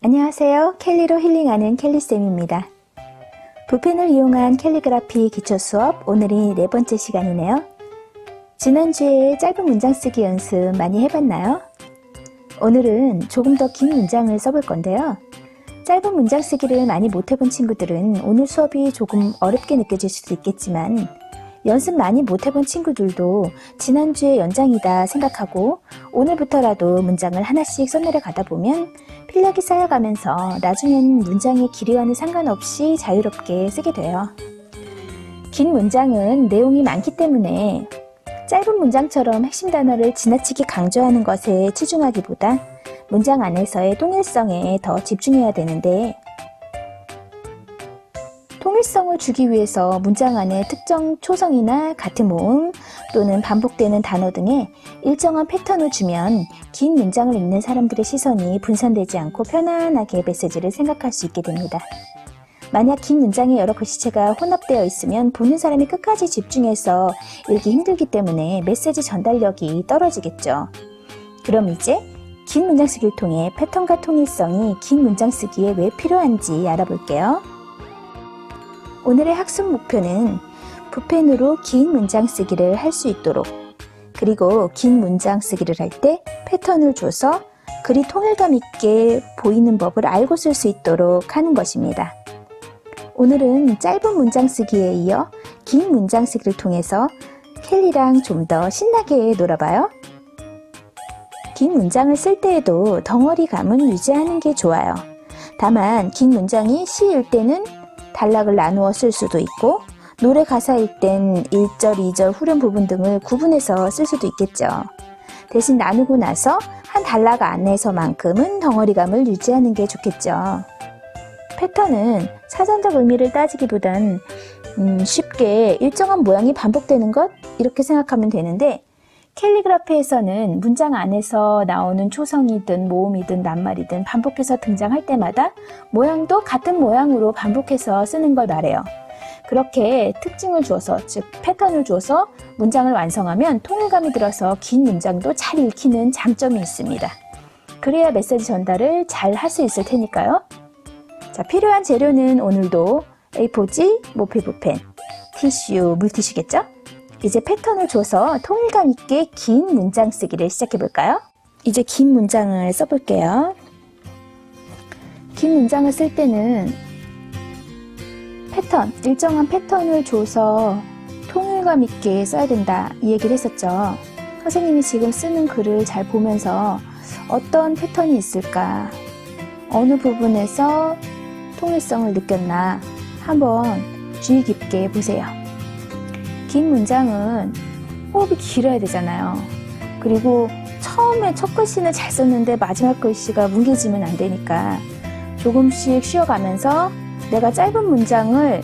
안녕하세요. 캘리로 힐링하는 캘리쌤입니다. 붓펜을 이용한 캘리그라피 기초수업, 오늘이 네 번째 시간이네요. 지난주에 짧은 문장 쓰기 연습 많이 해봤나요? 오늘은 조금 더 긴 문장을 써볼 건데요. 짧은 문장 쓰기를 많이 못 해본 친구들은 오늘 수업이 조금 어렵게 느껴질 수도 있겠지만 연습 많이 못 해본 친구들도 지난주의 연장이다 생각하고 오늘부터라도 문장을 하나씩 써내려 가다 보면 필력이 쌓여가면서 나중엔 문장의 길이와는 상관없이 자유롭게 쓰게 돼요. 긴 문장은 내용이 많기 때문에 짧은 문장처럼 핵심 단어를 지나치게 강조하는 것에 치중하기보다 문장 안에서의 통일성에 더 집중해야 되는데 통일성을 주기 위해서 문장 안에 특정 초성이나 같은 모음 또는 반복되는 단어 등의 일정한 패턴을 주면 긴 문장을 읽는 사람들의 시선이 분산되지 않고 편안하게 메시지를 생각할 수 있게 됩니다. 만약 긴 문장에 여러 글씨체가 혼합되어 있으면 보는 사람이 끝까지 집중해서 읽기 힘들기 때문에 메시지 전달력이 떨어지겠죠. 그럼 이제 긴 문장 쓰기를 통해 패턴과 통일성이 긴 문장 쓰기에 왜 필요한지 알아볼게요. 오늘의 학습 목표는 붓펜으로 긴 문장 쓰기를 할 수 있도록, 그리고 긴 문장 쓰기를 할 때 패턴을 줘서 글이 통일감 있게 보이는 법을 알고 쓸 수 있도록 하는 것입니다. 오늘은 짧은 문장 쓰기에 이어 긴 문장 쓰기를 통해서 켈리랑 좀 더 신나게 놀아봐요. 긴 문장을 쓸 때에도 덩어리감은 유지하는 게 좋아요. 다만 긴 문장이 시일 때는 단락을 나누어 쓸 수도 있고 노래 가사일 땐 1절, 2절, 후렴 부분 등을 구분해서 쓸 수도 있겠죠. 대신 나누고 나서 한 단락 안에서만큼은 덩어리감을 유지하는 게 좋겠죠. 패턴은 사전적 의미를 따지기보단 쉽게 일정한 모양이 반복되는 것? 이렇게 생각하면 되는데 캘리그라피에서는 문장 안에서 나오는 초성이든 모음이든 낱말이든 반복해서 등장할 때마다 모양도 같은 모양으로 반복해서 쓰는 걸 말해요. 그렇게 특징을 주어서, 즉 패턴을 주어서 문장을 완성하면 통일감이 들어서 긴 문장도 잘 읽히는 장점이 있습니다. 그래야 메시지 전달을 잘 할 수 있을 테니까요. 자, 필요한 재료는 오늘도 A4지, 모필붓펜, 티슈, 물티슈겠죠? 이제 패턴을 줘서 통일감 있게 긴 문장 쓰기를 시작해 볼까요? 이제 긴 문장을 써볼게요. 긴 문장을 쓸 때는 패턴, 일정한 패턴을 줘서 통일감 있게 써야 된다 이 얘기를 했었죠. 선생님이 지금 쓰는 글을 잘 보면서 어떤 패턴이 있을까, 어느 부분에서 통일성을 느꼈나 한번 주의 깊게 보세요. 긴 문장은 호흡이 길어야 되잖아요. 그리고 처음에 첫 글씨는 잘 썼는데 마지막 글씨가 뭉개지면 안 되니까 조금씩 쉬어가면서 내가 짧은 문장을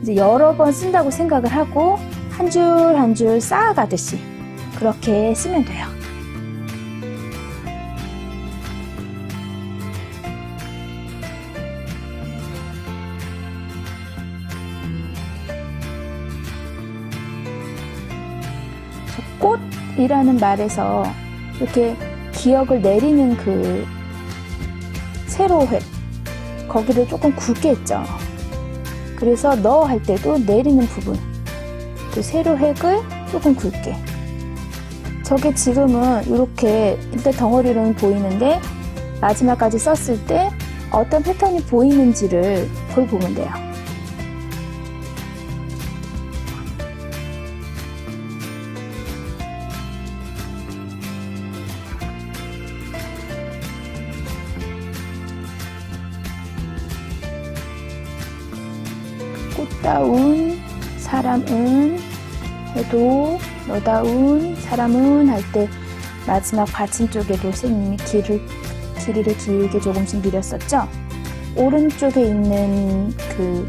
이제 여러 번 쓴다고 생각을 하고 한 줄 한 줄 쌓아가듯이 그렇게 쓰면 돼요. 꽃이라는 말에서 이렇게 기역을 내리는 그 세로획, 거기를 조금 굵게 했죠. 그래서 너 할 때도 내리는 부분, 그 세로획을 조금 굵게. 저게 지금은 이렇게 일단 덩어리로는 보이는데 마지막까지 썼을 때 어떤 패턴이 보이는지를 그걸 보면 돼요. 꽃다운 사람은 해도 너다운 사람은 할 때 마지막 받침 쪽에도 선생님이 길이를 길게 조금씩 밀었었죠. 오른쪽에 있는 그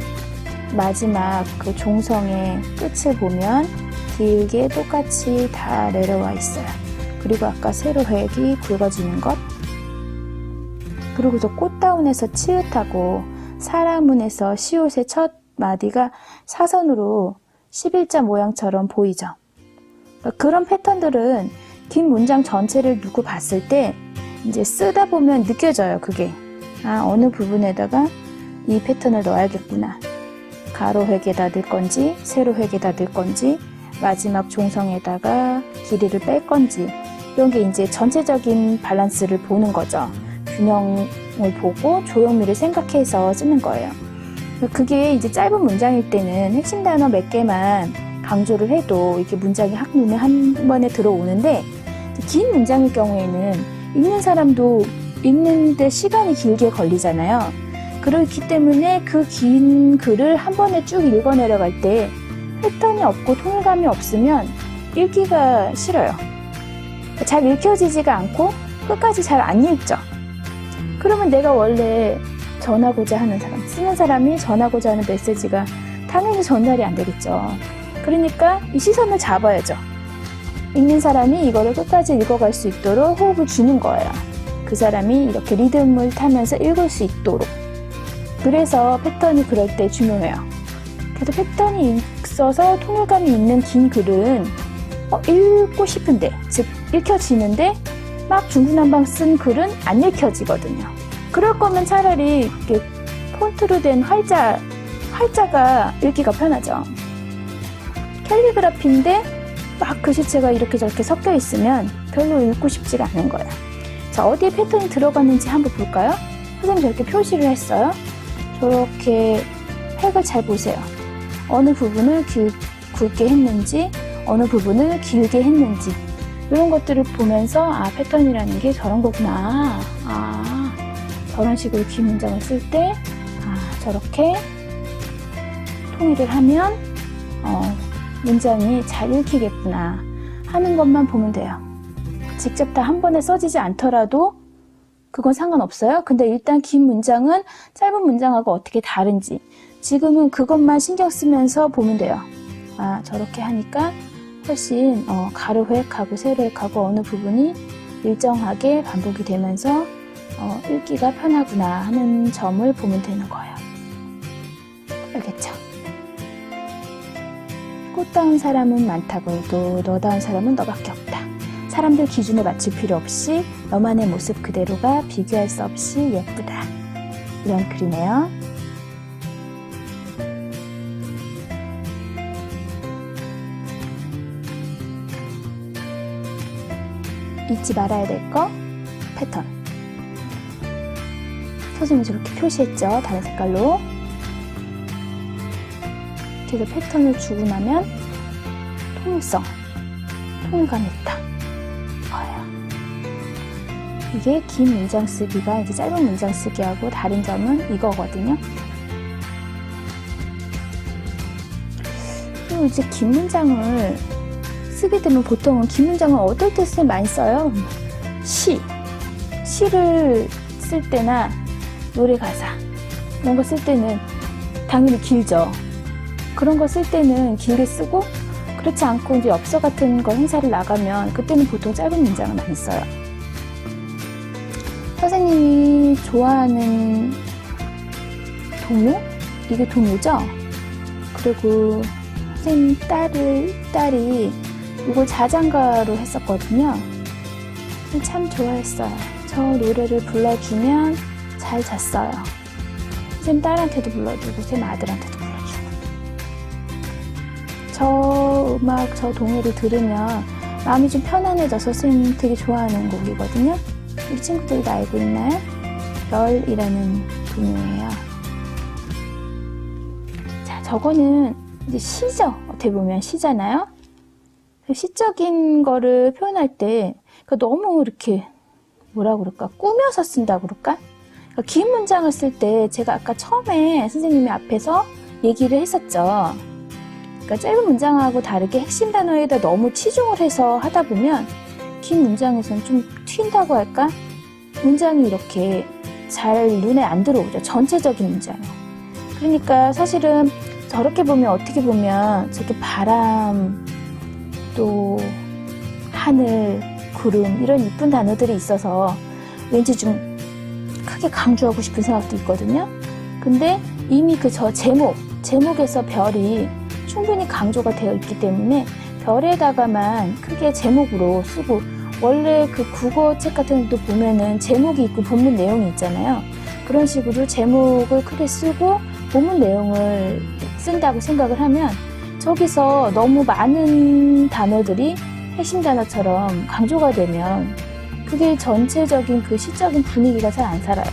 마지막 그 종성의 끝을 보면 길게 똑같이 다 내려와 있어요. 그리고 아까 세로획이 굵어지는 것, 그리고 저 꽃다운에서 치읓하고 사람은에서 시옷의 첫 마디가 사선으로 11자 모양처럼 보이죠. 그런 패턴들은 긴 문장 전체를 두고 봤을 때 이제 쓰다 보면 느껴져요. 그게 어느 부분에다가 이 패턴을 넣어야겠구나. 가로 획에다 넣을 건지, 세로 획에다 넣을 건지, 마지막 종성에다가 길이를 뺄 건지, 이런 게 이제 전체적인 밸런스를 보는 거죠. 균형을 보고 조형미를 생각해서 쓰는 거예요. 그게 이제 짧은 문장일 때는 핵심 단어 몇 개만 강조를 해도 이렇게 문장이 한눈에 한 번에 들어오는데, 긴 문장일 경우에는 읽는 사람도 읽는데 시간이 길게 걸리잖아요. 그렇기 때문에 그 긴 글을 한 번에 쭉 읽어 내려갈 때 패턴이 없고 통일감이 없으면 읽기가 싫어요. 잘 읽혀지지가 않고 끝까지 잘 안 읽죠. 그러면 내가 원래 전하고자 하는 사람, 쓰는 사람이 전하고자 하는 메시지가 당연히 전달이 안 되겠죠. 그러니까 이 시선을 잡아야죠. 읽는 사람이 이거를 끝까지 읽어갈 수 있도록 호흡을 주는 거예요. 그 사람이 이렇게 리듬을 타면서 읽을 수 있도록. 그래서 패턴이 그럴 때 중요해요. 그래서 패턴이 있어서 통일감이 있는 긴 글은 읽고 싶은데, 즉 읽혀지는데 막 중구난방 쓴 글은 안 읽혀지거든요. 그럴 거면 차라리 이렇게 폰트로 된 활자가 읽기가 편하죠. 캘리그라피인데 막 글씨체가 이렇게 저렇게 섞여 있으면 별로 읽고 싶지가 않은 거예요. 자, 어디에 패턴이 들어갔는지 한번 볼까요? 선생님이 저렇게 표시를 했어요. 저렇게 획을 잘 보세요. 어느 부분을 굵게 했는지, 어느 부분을 길게 했는지, 이런 것들을 보면서 패턴이라는 게 저런 거구나. 저런 식으로 긴 문장을 쓸 때 저렇게 통일을 하면 문장이 잘 읽히겠구나 하는 것만 보면 돼요. 직접 다 한 번에 써지지 않더라도 그건 상관없어요. 근데 일단 긴 문장은 짧은 문장하고 어떻게 다른지 지금은 그것만 신경 쓰면서 보면 돼요. 저렇게 하니까 훨씬 가로획하고 세로획하고 어느 부분이 일정하게 반복이 되면서 읽기가 편하구나 하는 점을 보면 되는 거예요. 알겠죠? 꽃다운 사람은 많다고 해도 너다운 사람은 너밖에 없다. 사람들 기준에 맞출 필요 없이 너만의 모습 그대로가 비교할 수 없이 예쁘다. 이런 글이네요. 잊지 말아야 될 거, 패턴. 선생님이 저렇게 표시했죠. 다른 색깔로. 그래서 패턴을 주고 나면 통일성, 통일감이 있다. 거예요. 이게 긴 문장 쓰기가 이제 짧은 문장 쓰기하고 다른 점은 이거거든요. 그리고 이제 긴 문장을 쓰게 되면 보통은 긴 문장을 어떨 때 많이 써요? 시를 쓸 때나 노래 가사 이런 거 쓸 때는 당연히 길죠. 그런 거 쓸 때는 길게 쓰고, 그렇지 않고 이제 엽서 같은 거 행사를 나가면 그때는 보통 짧은 문장을 많이 써요. 선생님이 좋아하는 동요? 이게 동요죠? 그리고 선생님 딸이 이걸 자장가로 했었거든요. 참 좋아했어요. 저 노래를 불러주면 잘 잤어요. 선생님 딸한테도 불러주고 선생님 아들한테도 불러주고. 저 음악, 저 동요를 들으면 마음이 좀 편안해져서 선생님 되게 좋아하는 곡이거든요. 우리 친구들도 알고 있나요? 별이라는 동요예요. 자, 저거는 이제 시죠. 어떻게 보면 시잖아요. 시적인 거를 표현할 때 너무 이렇게 뭐라 그럴까? 꾸며서 쓴다 그럴까? 긴 문장을 쓸 때 제가 아까 처음에 선생님이 앞에서 얘기를 했었죠. 짧은 문장하고 다르게 핵심 단어에다 너무 치중을 해서 하다 보면 긴 문장에서는 좀 튄다고 할까? 문장이 이렇게 잘 눈에 안 들어오죠. 전체적인 문장이. 그러니까 사실은 저렇게 보면 어떻게 보면 저렇게 바람, 또 하늘, 구름 이런 이쁜 단어들이 있어서 왠지 좀 크게 강조하고 싶은 생각도 있거든요. 근데 이미 저 제목에서 별이 충분히 강조가 되어 있기 때문에 별에다가만 크게 제목으로 쓰고, 원래 그 국어책 같은 것도 보면은 제목이 있고 본문 내용이 있잖아요. 그런 식으로 제목을 크게 쓰고 본문 내용을 쓴다고 생각을 하면 저기서 너무 많은 단어들이 핵심 단어처럼 강조가 되면 그게 전체적인 그 시적인 분위기가 잘 안 살아요.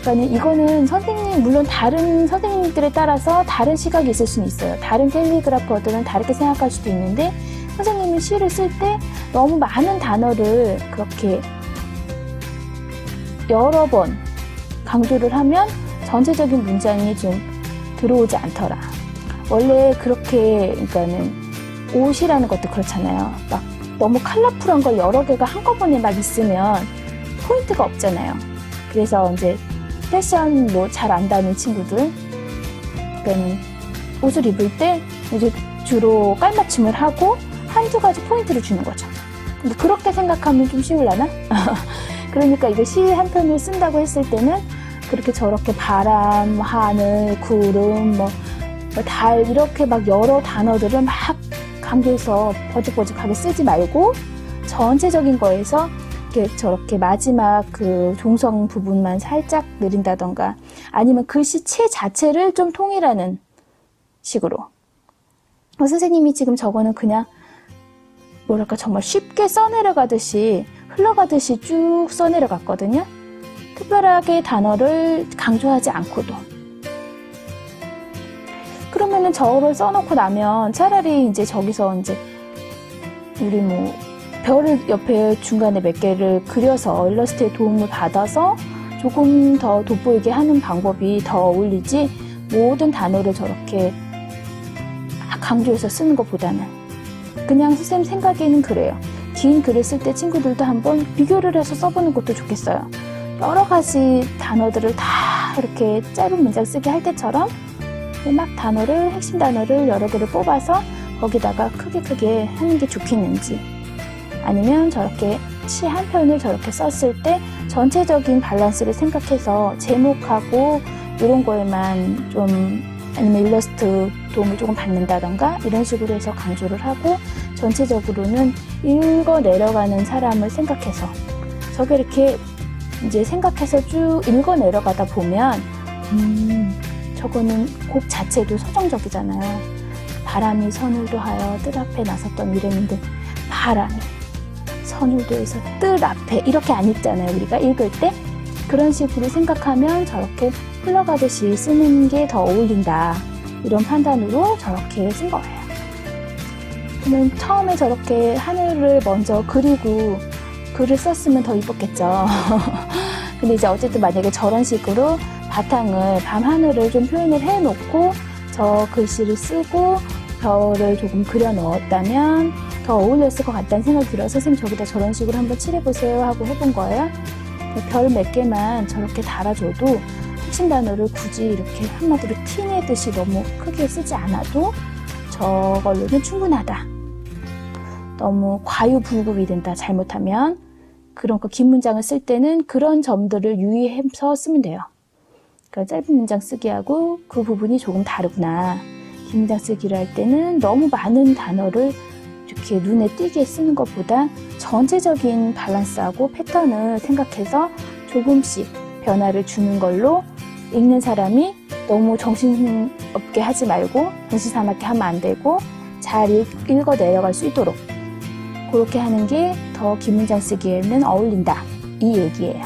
그러니까 이거는 선생님, 물론 다른 선생님들에 따라서 다른 시각이 있을 수는 있어요. 다른 캘리그라퍼들은 다르게 생각할 수도 있는데 선생님이 시를 쓸 때 너무 많은 단어를 그렇게 여러 번 강조를 하면 전체적인 문장이 좀 들어오지 않더라. 원래 그렇게, 그러니까는 옷이라는 것도 그렇잖아요. 막 너무 컬러풀한 걸 여러 개가 한꺼번에 막 있으면 포인트가 없잖아요. 그래서 이제 패션 뭐 잘 안다는 친구들, 그러니까 옷을 입을 때 이제 주로 깔맞춤을 하고 한두 가지 포인트를 주는 거죠. 근데 그렇게 생각하면 좀 쉬울라나? 그러니까 이거 시 한 편을 쓴다고 했을 때는 그렇게 저렇게 바람, 하늘, 구름, 달 이렇게 막 여러 단어들을 막 강조해서 버직버직하게 쓰지 말고 전체적인 거에서 이렇게 저렇게 마지막 그 종성 부분만 살짝 느린다던가 아니면 글씨체 자체를 좀 통일하는 식으로. 선생님이 지금 저거는 그냥 뭐랄까 정말 쉽게 써내려가듯이 흘러가듯이 쭉 써내려갔거든요. 특별하게 단어를 강조하지 않고도. 그러면은 저를 써놓고 나면 차라리 이제 저기서 이제 우리 뭐 별을 옆에 중간에 몇 개를 그려서 일러스트의 도움을 받아서 조금 더 돋보이게 하는 방법이 더 어울리지 모든 단어를 저렇게 강조해서 쓰는 것보다는 그냥 선생님 생각에는 그래요. 긴 글을 쓸 때 친구들도 한번 비교를 해서 써보는 것도 좋겠어요. 여러 가지 단어들을 다 이렇게 짧은 문장 쓰기 할 때처럼 막 단어를, 핵심 단어를 여러 개를 뽑아서 거기다가 크게 하는 게 좋겠는지 아니면 저렇게 시 한 편을 저렇게 썼을 때 전체적인 밸런스를 생각해서 제목하고 이런 거에만 좀 아니면 일러스트 도움을 조금 받는다던가 이런 식으로 해서 강조를 하고 전체적으로는 읽어 내려가는 사람을 생각해서 저게 이렇게 이제 생각해서 쭉 읽어 내려가다 보면 저거는 곡 자체도 서정적이잖아요. 바람이 선울도 하여 뜰 앞에 나섰던 이랬는데 바람이 선울도 해서 뜰 앞에 이렇게 안 읽잖아요. 우리가 읽을 때 그런 식으로 생각하면 저렇게 흘러가듯이 쓰는 게 더 어울린다. 이런 판단으로 저렇게 쓴 거예요. 그러면 처음에 저렇게 하늘을 먼저 그리고 글을 썼으면 더 이뻤겠죠. 근데 이제 어쨌든 만약에 저런 식으로 바탕을 밤하늘을 좀 표현을 해놓고 저 글씨를 쓰고 별을 조금 그려 넣었다면 더 어울렸을 것 같다는 생각이 들어서 선생님 저기다 저런 식으로 한번 칠해보세요 하고 해본 거예요. 별 몇 개만 저렇게 달아줘도 핵심 단어를 굳이 이렇게 한마디로 티내듯이 너무 크게 쓰지 않아도 저걸로는 충분하다. 너무 과유불급이 된다 잘못하면 그런 거 긴 문장을 쓸 때는 그런 점들을 유의해서 쓰면 돼요. 그러니까 짧은 문장 쓰기하고 그 부분이 조금 다르구나. 긴 문장 쓰기를 할 때는 너무 많은 단어를 이렇게 눈에 띄게 쓰는 것보다 전체적인 밸런스하고 패턴을 생각해서 조금씩 변화를 주는 걸로 읽는 사람이 너무 정신없게 하지 말고 정신사납게 하면 안 되고 잘 읽어 내려갈 수 있도록 그렇게 하는 게 더 긴 문장 쓰기에는 어울린다. 이 얘기예요.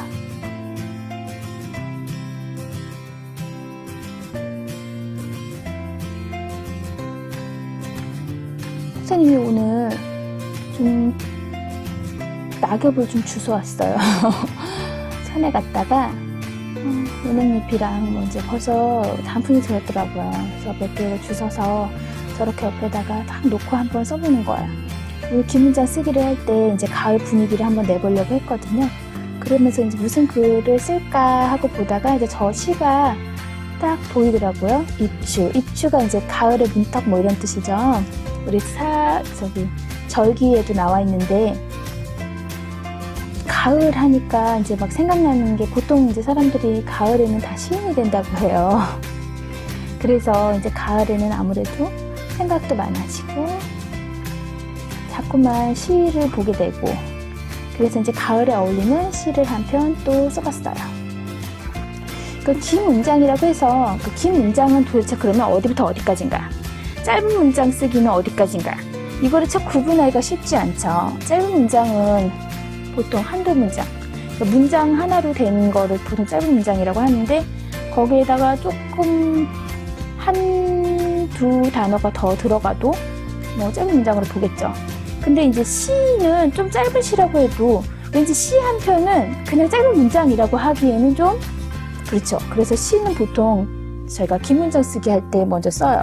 선생님이 오늘 좀 낙엽을 좀 주워왔어요. 산에 갔다가 은행잎이랑 뭐 이제 벌써 단풍이 들었더라고요. 그래서 몇 개를 주워서 저렇게 옆에다가 딱 놓고 한번 써보는 거예요. 우리 긴 문장 쓰기를 할 때 이제 가을 분위기를 한번 내보려고 했거든요. 그러면서 이제 무슨 글을 쓸까 하고 보다가 이제 저 시가 딱 보이더라고요. 입추가 이제 가을의 문턱 뭐 이런 뜻이죠. 우리 절기에도 나와 있는데 가을 하니까 이제 막 생각나는 게 보통 이제 사람들이 가을에는 다 시인이 된다고 해요. 그래서 이제 가을에는 아무래도 생각도 많아지고 자꾸만 시를 보게 되고 그래서 이제 가을에 어울리는 시를 한 편 또 써봤어요. 그 긴 문장이라고 해서 그 긴 문장은 도대체 그러면 어디부터 어디까지인가? 짧은 문장 쓰기는 어디까지인가? 이거를 참 구분하기가 쉽지 않죠. 짧은 문장은 보통 한두 문장, 그 문장 하나로 된 거를 보통 짧은 문장이라고 하는데 거기에다가 조금 한두 단어가 더 들어가도 뭐 짧은 문장으로 보겠죠. 근데 이제 시는 좀 짧은 시라고 해도 왠지 시 한 편은 그냥 짧은 문장이라고 하기에는 좀 그렇죠. 그래서 시는 보통 저희가 긴 문장 쓰기 할 때 먼저 써요.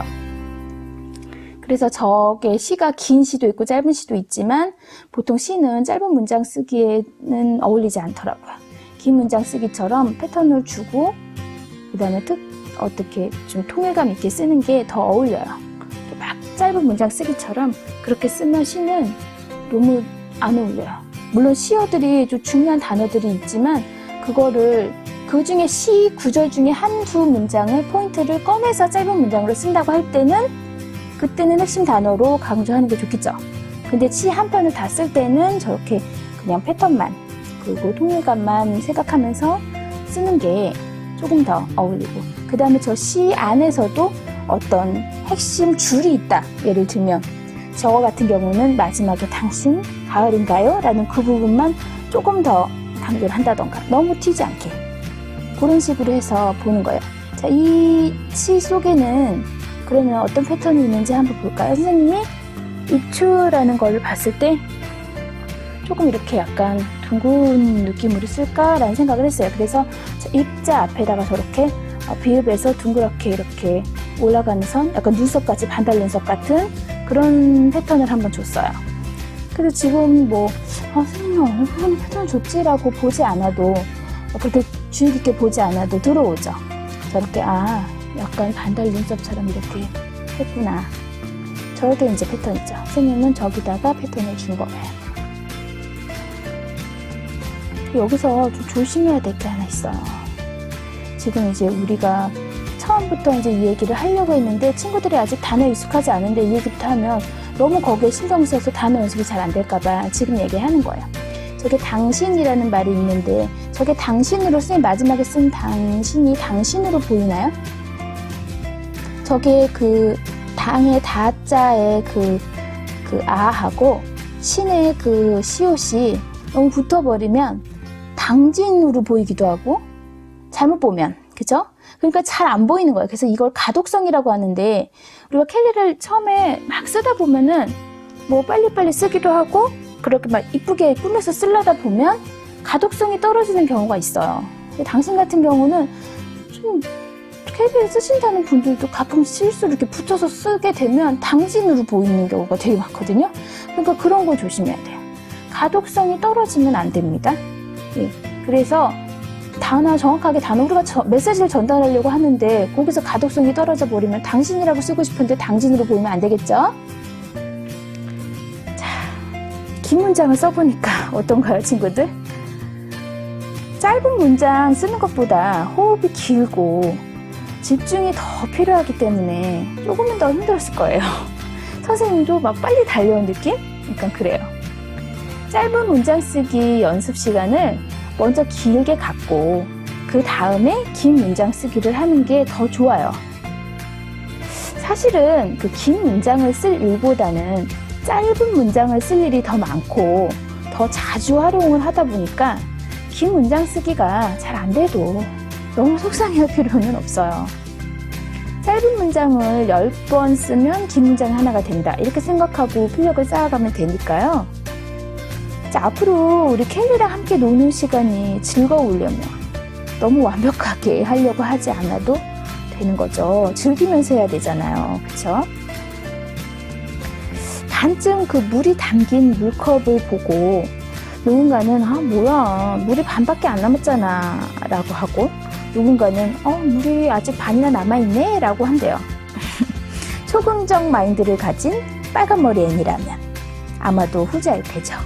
그래서 저게 시가 긴 시도 있고 짧은 시도 있지만 보통 시는 짧은 문장 쓰기에는 어울리지 않더라고요. 긴 문장 쓰기처럼 패턴을 주고 그 다음에 어떻게 좀 통일감 있게 쓰는 게 더 어울려요. 막 짧은 문장 쓰기처럼 그렇게 쓰면 시는 너무 안 어울려요. 물론 시어들이 좀 중요한 단어들이 있지만 그거를 그 중에 시 구절 중에 한두 문장을 포인트를 꺼내서 짧은 문장으로 쓴다고 할 때는 그때는 핵심 단어로 강조하는 게 좋겠죠. 근데 시 한 편을 다 쓸 때는 저렇게 그냥 패턴만 그리고 통일감만 생각하면서 쓰는 게 조금 더 어울리고 그 다음에 저 시 안에서도 어떤 핵심 줄이 있다. 예를 들면 저거 같은 경우는 마지막에 당신 가을인가요? 라는 그 부분만 조금 더 강조를 한다던가 너무 튀지 않게 그런 식으로 해서 보는 거예요. 자, 이 시 속에는 그러면 어떤 패턴이 있는지 한번 볼까요? 선생님이 입추라는 걸 봤을 때 조금 이렇게 약간 둥근 느낌으로 쓸까라는 생각을 했어요. 그래서 입자 앞에다가 저렇게 비읍에서 둥그렇게 이렇게 올라가는 선, 약간 눈썹같이 반달 눈썹 같은 그런 패턴을 한번 줬어요. 그래서 지금 뭐 선생님 어느 부분에 패턴을 줬지라고 보지 않아도 그렇게 주의 깊게 보지 않아도 들어오죠. 저렇게 약간 반달 눈썹처럼 이렇게 했구나. 저게 이제 패턴이죠. 선생님은 저기다가 패턴을 준 거예요. 여기서 좀 조심해야 될 게 하나 있어요. 지금 이제 우리가 처음부터 이제 이 얘기를 하려고 했는데 친구들이 아직 단어에 익숙하지 않은데 이 얘기부터 하면 너무 거기에 신경 써서 단어 연습이 잘 안 될까봐 지금 얘기하는 거예요. 저게 당신이라는 말이 있는데 저게 당신으로 쓴 마지막에 쓴 당신이 당신으로 보이나요? 저게 그 당의 다자의 그 아하고 신의 그 시옷이 너무 붙어버리면 당진으로 보이기도 하고 잘못 보면 그죠? 그러니까 잘 안 보이는 거예요. 그래서 이걸 가독성이라고 하는데 우리가 캘리를 처음에 막 쓰다 보면은 뭐 빨리빨리 쓰기도 하고 그렇게 막 이쁘게 꾸며서 쓰려다 보면 가독성이 떨어지는 경우가 있어요. 당신 같은 경우는 좀 캘리를 쓰신다는 분들도 가끔 실수로 이렇게 붙여서 쓰게 되면 당진으로 보이는 경우가 되게 많거든요. 그러니까 그런 거 조심해야 돼요. 가독성이 떨어지면 안 됩니다. 예, 그래서 정확하게 단어 우리가 메시지를 전달하려고 하는데 거기서 가독성이 떨어져 버리면 당신이라고 쓰고 싶은데 당진으로 보이면 안 되겠죠? 자, 긴 문장을 써보니까 어떤가요, 친구들? 짧은 문장 쓰는 것보다 호흡이 길고 집중이 더 필요하기 때문에 조금은 더 힘들었을 거예요. 선생님도 막 빨리 달려온 느낌? 약간 그래요. 짧은 문장 쓰기 연습 시간을 먼저 길게 갖고 그 다음에 긴 문장 쓰기를 하는 게 더 좋아요. 사실은 그 긴 문장을 쓸 일보다는 짧은 문장을 쓸 일이 더 많고 더 자주 활용을 하다 보니까 긴 문장 쓰기가 잘 안 돼도 너무 속상해할 필요는 없어요. 짧은 문장을 10번 쓰면 긴 문장 하나가 된다. 이렇게 생각하고 필력을 쌓아가면 되니까요. 자, 앞으로 우리 캘리랑 함께 노는 시간이 즐거우려면 너무 완벽하게 하려고 하지 않아도 되는 거죠. 즐기면서 해야 되잖아요. 그쵸? 반쯤 그 물이 담긴 물컵을 보고 누군가는 뭐야 물이 반밖에 안 남았잖아 라고 하고 누군가는 물이 아직 반이나 남아있네 라고 한대요. 초긍정 마인드를 가진 빨간머리 애니라면 아마도 후자일 테죠.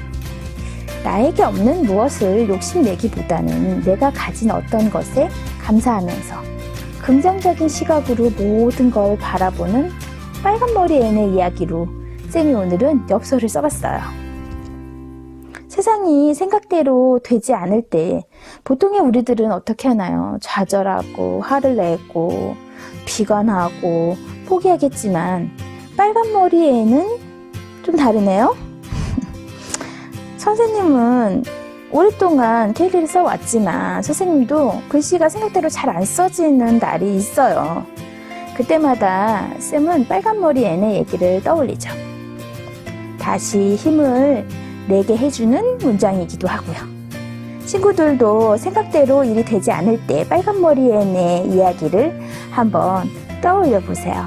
나에게 없는 무엇을 욕심내기보다는 내가 가진 어떤 것에 감사하면서 긍정적인 시각으로 모든 걸 바라보는 빨간머리 애의 이야기로 쌤이 오늘은 엽서를 써봤어요. 세상이 생각대로 되지 않을 때 보통의 우리들은 어떻게 하나요? 좌절하고 화를 내고 비관하고 포기하겠지만 빨간 머리 애는 좀 다르네요. 선생님은 오랫동안 캘리를 써왔지만 선생님도 글씨가 생각대로 잘 안 써지는 날이 있어요. 그때마다 쌤은 빨간 머리 애의 얘기를 떠올리죠. 다시 힘을 내게 해주는 문장이기도 하고요. 친구들도 생각대로 일이 되지 않을 때 빨간 머리 애의 이야기를 한번 떠올려 보세요.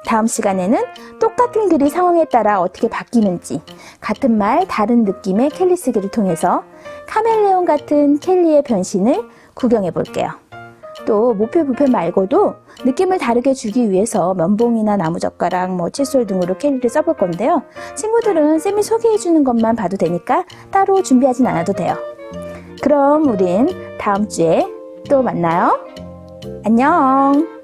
다음 시간에는 똑같은 글이 상황에 따라 어떻게 바뀌는지 같은 말 다른 느낌의 켈리 쓰기를 통해서 카멜레온 같은 켈리의 변신을 구경해 볼게요. 또 목표 붓펜 말고도 느낌을 다르게 주기 위해서 면봉이나 나무젓가락, 칫솔 등으로 켈리를 써볼 건데요. 친구들은 쌤이 소개해 주는 것만 봐도 되니까 따로 준비하진 않아도 돼요. 그럼 우린 다음 주에 또 만나요. 안녕.